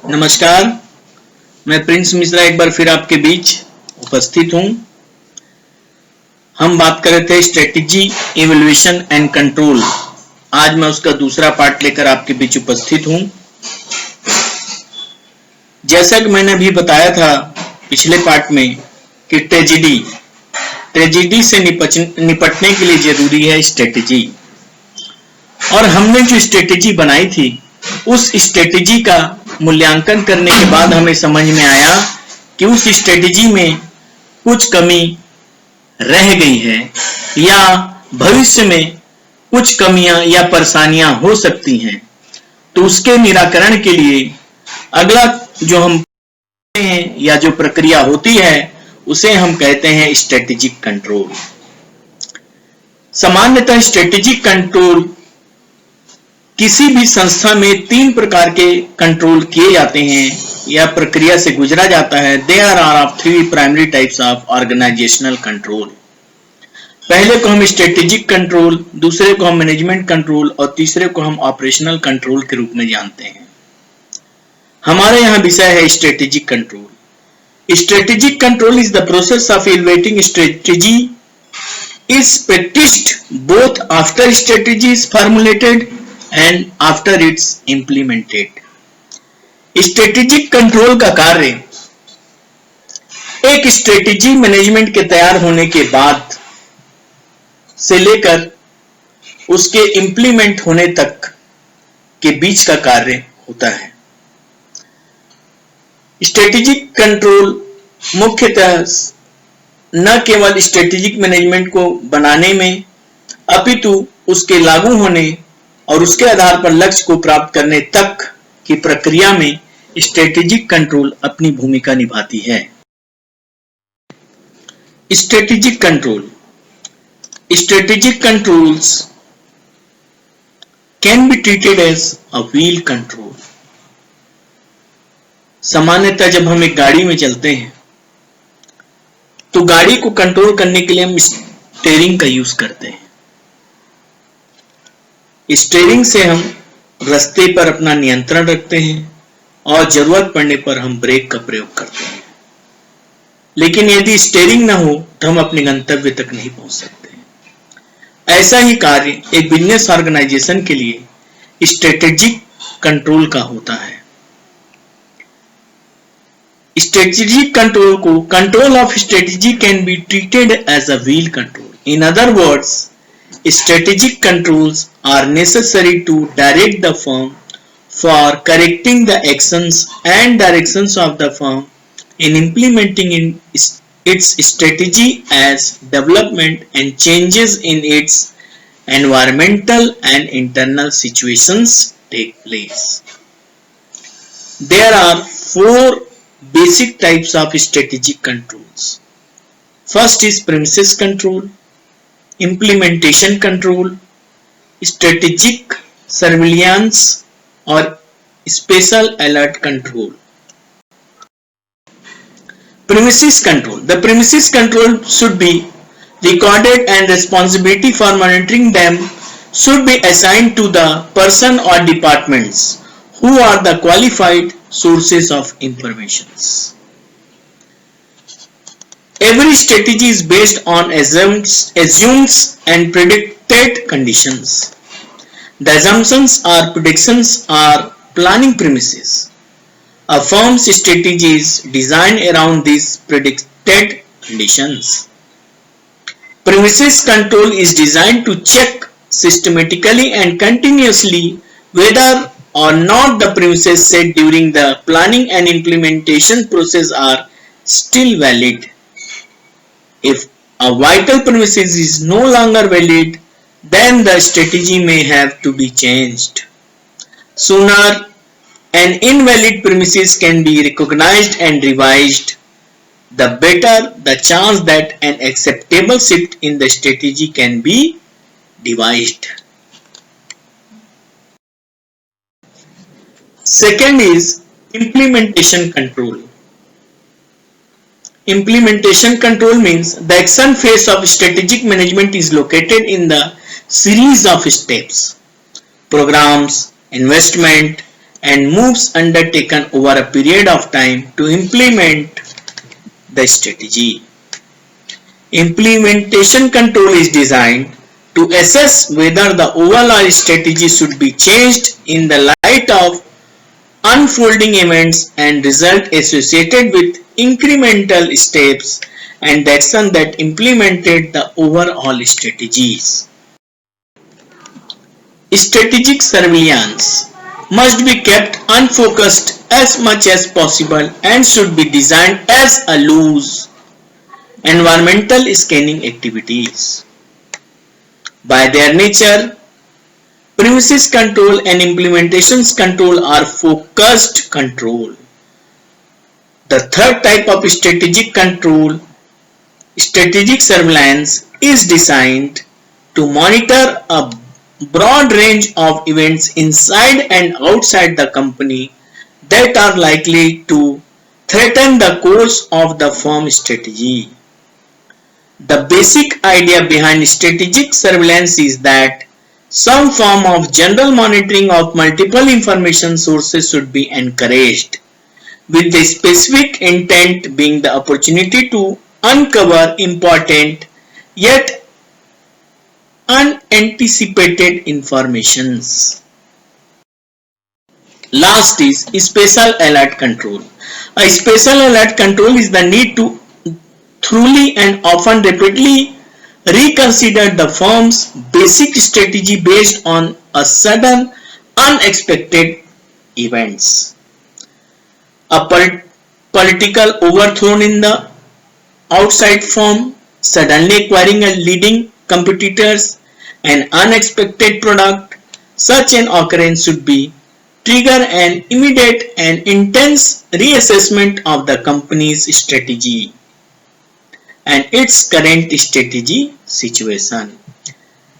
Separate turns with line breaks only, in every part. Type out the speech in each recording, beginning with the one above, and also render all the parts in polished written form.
नमस्कार, मैं प्रिंस मिश्रा एक बार फिर आपके बीच उपस्थित हूं। हम बात कर रहे थे स्ट्रेटेजी, इवैल्यूएशन एंड कंट्रोल। आज मैं उसका दूसरा पार्ट लेकर आपके बीच उपस्थित हूं। जैसा कि मैंने अभी बताया था पिछले पार्ट में कि ट्रेजेडी से निपटने के लिए जरूरी है स्ट्रेटेजी। और हमने जो स्ट्रेटेजी बनाई थी उस स्ट्रेटेजी का मूल्यांकन करने के बाद हमें समझ में आया कि उस स्ट्रेटेजी में कुछ कमी रह गई है या भविष्य में कुछ कमियां या परेशानियां हो सकती हैं। तो उसके निराकरण के लिए अगला जो हम हैं या जो प्रक्रिया होती है उसे हम कहते हैं स्ट्रेटेजिक कंट्रोल। सामान्यतः स्ट्रेटेजिक कंट्रोल किसी भी संस्था में 3 प्रकार के कंट्रोल किए जाते हैं या प्रक्रिया से गुजरा जाता है। There are 3 primary types of organizational control। पहले को हम स्ट्रेटेजिक कंट्रोल, दूसरे को हम मैनेजमेंट कंट्रोल और तीसरे को हम ऑपरेशनल कंट्रोल के रूप में जानते हैं। हमारे यहाँ विषय है strategic control. Strategic control is the process of evaluating strategy is practiced both after strategy is formulated and after it's implemented। Strategic control का कार्य एक स्ट्रेटेजी मैनेजमेंट के तैयार होने के बाद से लेकर उसके इंप्लीमेंट होने तक के बीच का कार्य होता है। स्ट्रेटेजिक कंट्रोल मुख्यतः न केवल स्ट्रेटेजिक मैनेजमेंट को बनाने में अपितु उसके लागू होने और उसके आधार पर लक्ष्य को प्राप्त करने तक की प्रक्रिया में स्ट्रेटेजिक कंट्रोल अपनी भूमिका निभाती है। Strategic controls can be treated as a wheel control. सामान्यतः जब हम एक गाड़ी में चलते हैं तो गाड़ी को कंट्रोल करने के लिए हम स्टीयरिंग का यूज करते हैं। स्टीयरिंग से हम रास्ते पर अपना नियंत्रण रखते हैं और जरूरत पड़ने पर हम ब्रेक का प्रयोग करते हैं। लेकिन यदि स्टीयरिंग न हो तो हम अपने गंतव्य तक नहीं पहुंच सकते। ऐसा ही कार्य एक बिजनेस ऑर्गेनाइजेशन के लिए स्ट्रेटेजिक कंट्रोल का होता है। स्ट्रेटेजिक कंट्रोल को control of strategy can be treated as a wheel control. In other words, strategic controls are necessary to direct the firm for correcting the actions and directions of the firm in implementing its strategy as development and changes in its environmental and internal situations take place. There are 4 basic types of strategic controls. First is premises control, implementation control, strategic surveillance or special alert control। Premises control, the premises control should be recorded and responsibility for monitoring them should be assigned to the person or departments who are the qualified sources of informations। Every strategy is based on assumptions and predicted conditions। The assumptions or predictions are planning premises। A firm's strategy is designed around these predicted conditions। Premises control is designed to check systematically and continuously whether or not the premises set during the planning and implementation process are still valid। If a vital premises is no longer valid, then the strategy may have to be changed। Sooner an invalid premises can be recognized and revised, the better the chance that an acceptable shift in the strategy can be devised। Second is implementation control। Implementation control means the action phase of strategic management is located in the series of steps, programs, investment and moves undertaken over a period of time to implement the strategy. Implementation control is designed to assess whether the overall strategy should be changed in the light of unfolding events and results associated with incremental steps and actions that implemented the overall strategies. Strategic surveillance must be kept unfocused as much as possible and should be designed as a loose environmental scanning activities. By their nature, premises control and implementations control are focused control. The third type of strategic control, strategic surveillance, is designed to monitor a broad range of events inside and outside the company that are likely to threaten the course of the firm strategy. The basic idea behind strategic surveillance is that some form of general monitoring of multiple information sources should be encouraged, with the specific intent being the opportunity to uncover important yet unanticipated informations. Last is special alert control. A special alert control is the need to thoroughly and often repeatedly reconsider the firm's basic strategy based on a sudden unexpected events. A political overthrow in the outside firm, suddenly acquiring a leading competitors, an unexpected product. Such an occurrence should be trigger an immediate and intense reassessment of the company's strategy and its current strategy situation.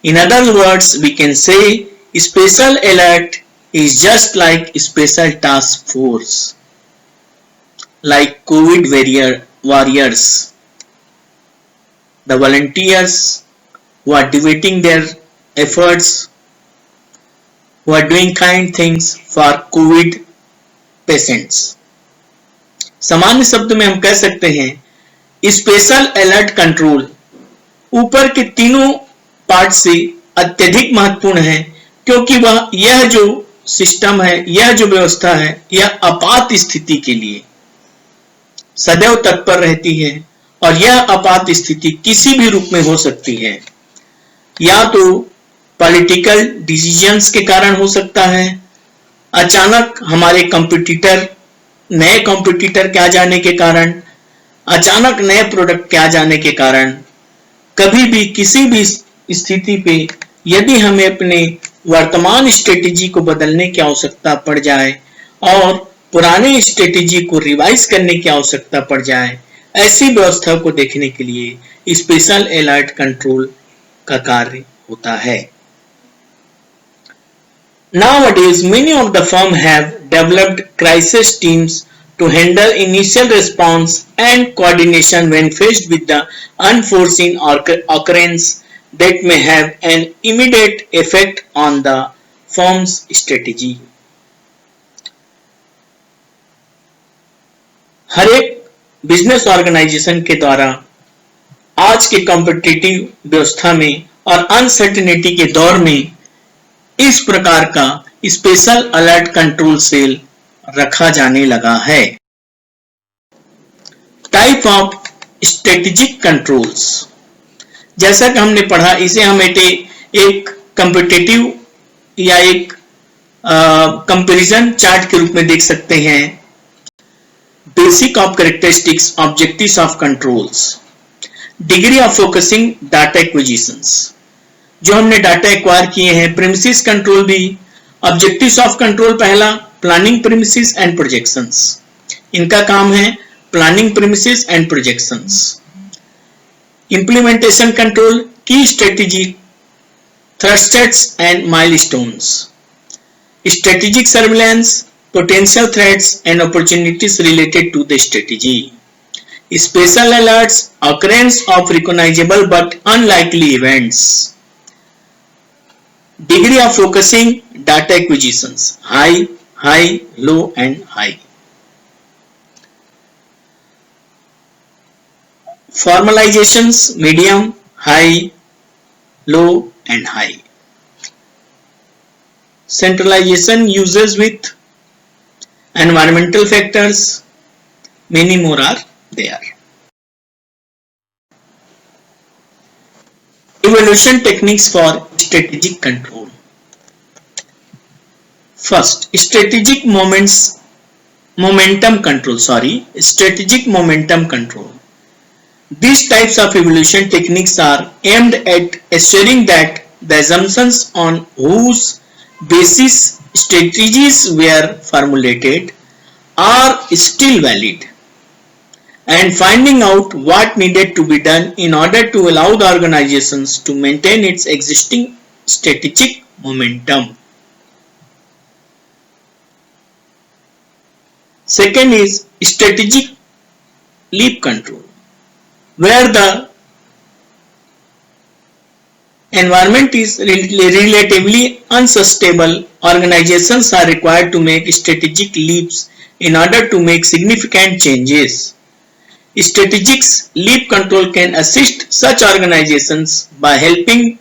In other words, we can say special alert is just like special task force, like COVID warriors, the volunteers who are devoting their efforts, who are doing kind things for COVID patients. सामान्य शब्द में हम कह सकते हैं special alert control ऊपर के तीनों पार्ट से अत्यधिक महत्वपूर्ण है, क्योंकि वह यह जो सिस्टम है, यह जो व्यवस्था है, यह आपात स्थिति के लिए सदैव तत्पर रहती है और यह आपात स्थिति किसी भी रूप में हो सकती है. या तो पॉलिटिकल डिसीजंस के कारण हो सकता है, अचानक हमारे नए कॉम्पिटिटर के आ जाने के कारण, अचानक नए प्रोडक्ट के आ जाने के कारण, कभी भी किसी भी स्थिति पे यदि हमें अपने वर्तमान स्ट्रेटेजी को बदलने की आवश्यकता पड़ जाए और पुराने स्ट्रेटेजी को रिवाइज करने की आवश्यकता पड़ जाए, ऐसी व्यवस्था को देखने के लिए स्पेशल अलर्ट कंट्रोल का कार्य होता है. Nowadays, many of the firms have developed crisis teams to handle initial response and coordination when faced with the unforeseen occurrence that may have an immediate effect on the firm's strategy. हर एक business organisation के द्वारा आज के competitive व्यवस्था में और uncertainty के दौर में इस प्रकार का स्पेशल अलर्ट कंट्रोल सेल रखा जाने लगा है. टाइप ऑफ स्ट्रेटेजिक कंट्रोल्स, जैसा कि हमने पढ़ा, इसे हम एक कंपिटिटिव या एक कंपैरिजन चार्ट के रूप में देख सकते हैं. Basic of characteristics objectives of controls, degree of focusing data acquisitions, जो हमने डाटा एक्वायर किए हैं. प्रीमिसेस कंट्रोल भी, ऑब्जेक्टिव्स ऑफ कंट्रोल पहला प्लानिंग प्रीमिसेस एंड प्रोजेक्शंस, इनका काम है planning premises and projections. Implementation control की strategy, thrusts and milestones. Strategic surveillance, potential threats and opportunities related to the strategy. Special alerts, occurrence of recognizable but unlikely events. Degree of focusing, data acquisitions, high, low and high. Formalizations, medium, high, low and high. Centralization uses with environmental factors, many more are there. Evaluation techniques for strategic control. First, strategic momentum control. These types of evaluation techniques are aimed at assuring that the assumptions on whose basis strategies were formulated are still valid, and finding out what needed to be done in order to allow the organizations to maintain its existing strategic momentum. Second is strategic leap control, where the environment is relatively unsustainable. Organizations are required to make strategic leaps in order to make significant changes. Strategic leap control can assist such organizations by helping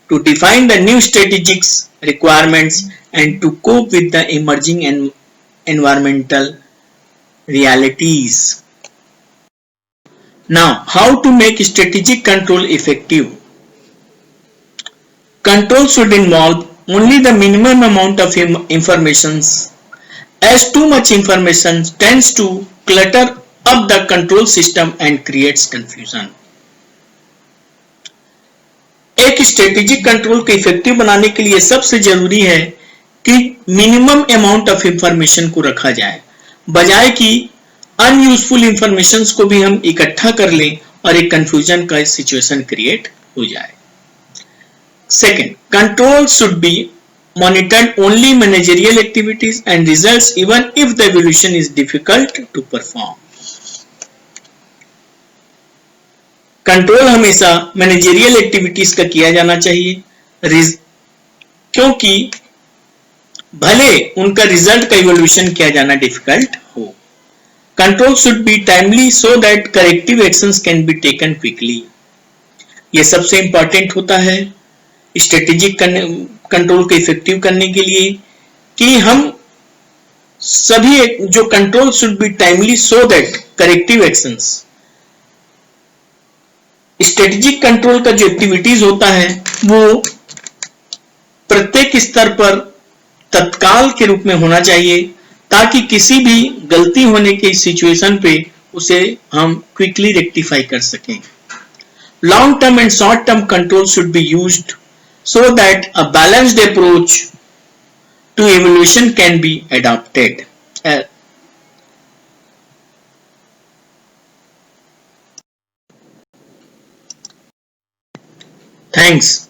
to define the new strategic requirements and to cope with the emerging environmental realities. Now, how to make strategic control effective? Control should involve only the minimum amount of information, as too much information tends to clutter up the control system and creates confusion. एक strategic control को effective बनाने के लिए सबसे जरूरी है कि minimum amount of information को रखा जाए, बजाय कि अनयूजफुल इंफॉर्मेशन को भी हम इकट्ठा कर लें और एक कंफ्यूजन का सिचुएशन क्रिएट हो जाए. Second, control should be monitored only managerial activities and results even if the evaluation is difficult to perform. Control हमेशा मैनेजरियल एक्टिविटीज का किया जाना चाहिए, क्योंकि भले उनका रिजल्ट का इवोल्यूशन किया जाना डिफिकल्ट हो. Control should be timely so that corrective actions can be taken quickly. यह सबसे इंपॉर्टेंट होता है स्ट्रेटेजिक कंट्रोल को इफेक्टिव करने के लिए कि हम सभी जो control should be timely so that corrective actions. Strategic control का जो एक्टिविटीज होता है वो प्रत्येक स्तर पर तत्काल के रूप में होना चाहिए, ताकि किसी भी गलती होने के सिचुएशन पे उसे हम क्विकली रेक्टिफाई कर सकें. Long term and short term control should be used so that a balanced approach to evaluation can be adopted. Thanks.